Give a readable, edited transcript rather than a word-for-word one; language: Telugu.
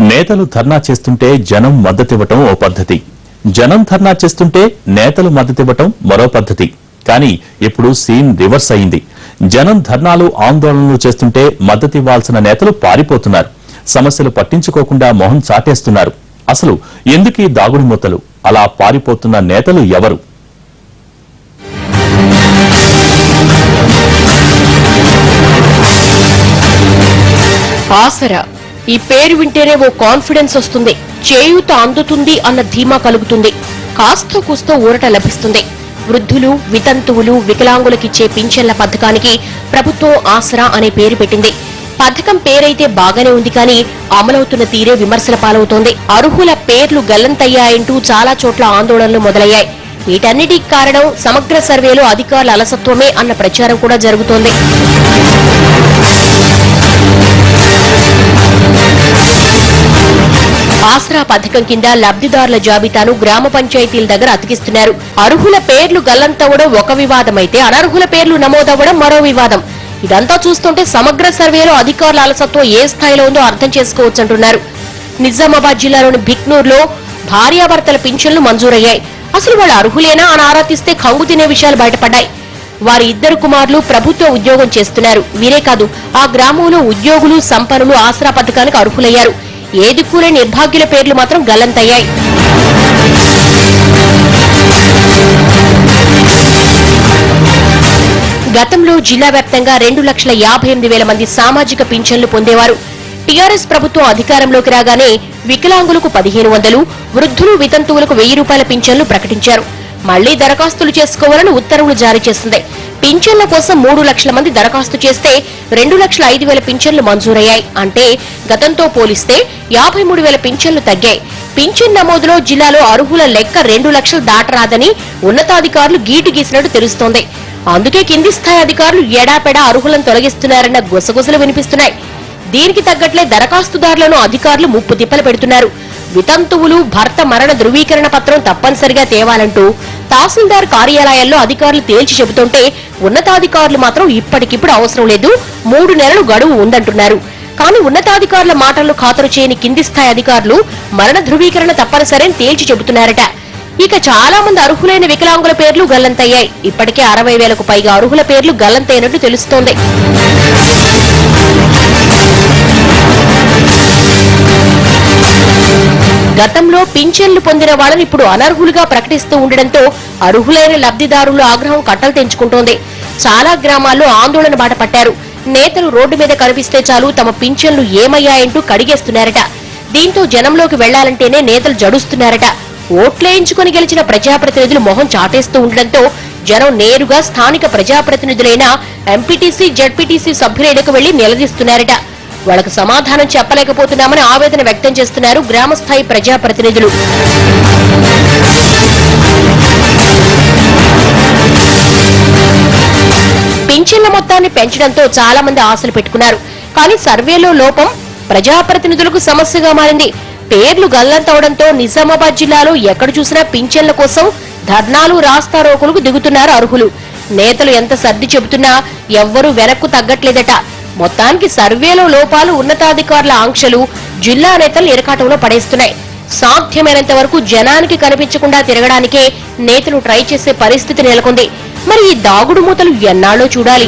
నేతలు ధర్నా చేస్తుంటే జనం మద్దతివ్వటం ఓ పద్ధతి, జనం ధర్నా చేస్తుంటే నేతలు మద్దతివ్వటం మరో పద్ధతి. కానీ ఇప్పుడు సీన్ రివర్స్ అయింది. జనం ధర్నాలు ఆందోళనలు చేస్తుంటే మద్దతివ్వాల్సిన నేతలు పారిపోతున్నారు. సమస్యలు పట్టించుకోకుండా మొహం చాటేస్తున్నారు. అసలు ఎందుకీ దాగుడు మూతలు? అలా పారిపోతున్న నేతలు ఎవరు? ఆసరా ఈ పేరు వింటేనే ఓ కాన్ఫిడెన్స్ వస్తుంది, చేయూత అందుతుంది అన్న ధీమా కలుగుతుంది, కాస్తో కూస్తో ఊరట లభిస్తుంది. వృద్ధులు, వితంతువులు, వికలాంగులకిచ్చే పింఛన్ల పథకానికి ప్రభుత్వం ఆసరా అనే పేరు పెట్టింది. పథకం పేరైతే బాగానే ఉంది, కానీ అమలవుతున్న తీరే విమర్శల పాలవుతోంది. అర్హుల పేర్లు గల్లంతయ్యాయంటూ చాలా చోట్ల ఆందోళనలు మొదలయ్యాయి. వీటన్నిటికి కారణం సమగ్ర సర్వేలో అధికారుల అలసత్వమే అన్న ప్రచారం కూడా జరుగుతోంది. ఆసరా పథకం కింద లబ్ధిదారుల జాబితాను గ్రామ పంచాయతీల దగ్గర అతికిస్తున్నారు. అర్హుల పేర్లు గల్లంతవ్వడం ఒక వివాదమైతే అనర్హుల పేర్లు నమోదవ్వడం మరో వివాదం. ఇదంతా చూస్తుంటే సమగ్ర సర్వేలో అధికారుల అలసత్వం ఏ స్థాయిలో ఉందో అర్థం చేసుకోవచ్చంటున్నారు. నిజామాబాద్ జిల్లాలోని భిక్నూర్లో భార్యాభర్తల పింఛన్లు మంజూరయ్యాయి. అసలు వాళ్ళు అర్హులేనా అని ఆరా తీస్తే కంగు తినే విషయాలు బయటపడ్డాయి. వారి 2 కుమారులు ప్రభుత్వ ఉద్యోగం చేస్తున్నారు. వీరే కాదు, ఆ గ్రామంలో ఉద్యోగులు, సంపన్నులు ఆసరా పథకానికి అర్హులయ్యారు. ఏది కూరే నిర్భాగ్యుల పేర్లు మాత్రం గల్లంతయ్యాయి. గతంలో జిల్లా వ్యాప్తంగా 2,58,000 మంది సామాజిక పింఛన్లు పొందేవారు. టీఆర్ఎస్ ప్రభుత్వం అధికారంలోకి రాగానే వికలాంగులకు 1,500, వృద్ధులు, వితంతువులకు 1,000 రూపాయల పింఛన్లు ప్రకటించారు. మళ్లీ దరఖాస్తులు చేసుకోవాలని ఉత్తర్వులు జారీ చేసింది. పింఛన్ల కోసం 3 లక్షల మంది దరఖాస్తు చేస్తే 2,05,000 పింఛన్లు మంజూరయ్యాయి. అంటే గతంతో పోలిస్తే 53,000 పింఛన్లు తగ్గాయి. పింఛన్ నమోదులో జిల్లాలో అర్హుల లెక్క 2 లక్షలు దాటరాదని ఉన్నతాధికారులు గీటు గీసినట్టు తెలుస్తోంది. అందుకే కింది స్థాయి అధికారులు ఎడాపెడా అర్హులను తొలగిస్తున్నారన్న గుసగుసలు వినిపిస్తున్నాయి. దీనికి తగ్గట్లే దరఖాస్తుదారులను అధికారులు ముప్పు తిప్పలు పెడుతున్నారు. వితంతువులు భర్త మరణ ధృవీకరణ పత్రం తప్పనిసరిగా తేవాలంటూ తహసీల్దార్ కార్యాలయాల్లో అధికారులు తేల్చి చెబుతుంటే ఉన్నతాధికారులు మాత్రం ఇప్పటికిప్పుడు అవసరం లేదు, 3 నెలలు గడువు ఉందంటున్నారు. కానీ ఉన్నతాధికారుల మాటలను ఖాతరు చేయని కింది స్థాయి అధికారులు మరణ ధృవీకరణ తప్పనిసరని తేల్చి చెబుతున్నారట. ఇక చాలా మంది అర్హులైన వికలాంగుల పేర్లు గల్లంతయ్యాయి. ఇప్పటికే 60,000కు పైగా అర్హుల పేర్లు గల్లంతైనట్టు తెలుస్తోంది. గతంలో పింఛన్లు పొందిన వాళ్ళని ఇప్పుడు అనర్హులుగా ప్రకటిస్తూ ఉండడంతో అర్హులైన లబ్ధిదారులు ఆగ్రహం కట్టలు తెంచుకుంటోంది. చాలా గ్రామాల్లో ఆందోళన బాట పట్టారు. నేతలు రోడ్డు మీద కనిపిస్తే చాలు తమ పింఛన్లు ఏమయ్యాయంటూ కడిగేస్తున్నారట. దీంతో జనంలోకి వెళ్లాలంటేనే నేతలు జడుస్తున్నారట. ఓట్లేయించుకుని గెలిచిన ప్రజాప్రతినిధులు మొహం చాటేస్తూ ఉండడంతో జనం నేరుగా స్థానిక ప్రజాప్రతినిధులైన ఎంపీటీసీ, జడ్పీటీసీ సభ్యులకు వెళ్లి నిలదీస్తున్నారట. వాళ్లకు సమాధానం చెప్పలేకపోతున్నామని ఆవేదన వ్యక్తం చేస్తున్నారు గ్రామస్థాయి ప్రజాప్రతినిధులు. పింఛన్ల మొత్తాన్ని పెంచడంతో చాలా మంది ఆశలు పెట్టుకున్నారు. కానీ సర్వేలో లోపం ప్రజాప్రతినిధులకు సమస్యగా మారింది. పేర్లు గల్లంతవడంతో నిజామాబాద్ జిల్లాలో ఎక్కడ చూసినా పింఛన్ల కోసం ధర్నాలు, రాస్తారోకులకు దిగుతున్నారు అర్హులు. నేతలు ఎంత సర్ది చెబుతున్నా ఎవ్వరూ వెనక్కు తగ్గట్లేదట. మొత్తానికి సర్వేలో లోపాలు, ఉన్నతాధికారుల ఆంక్షలు జిల్లా నేతలు ఇరకాటంలో పడేస్తున్నాయి. సాధ్యమైనంత వరకు జనానికి కనిపించకుండా తిరగడానికే నేతలు ట్రై చేసే పరిస్థితి నెలకొంది. మరి ఈ దాగుడు మూతలు ఎన్నాళ్ళో చూడాలి.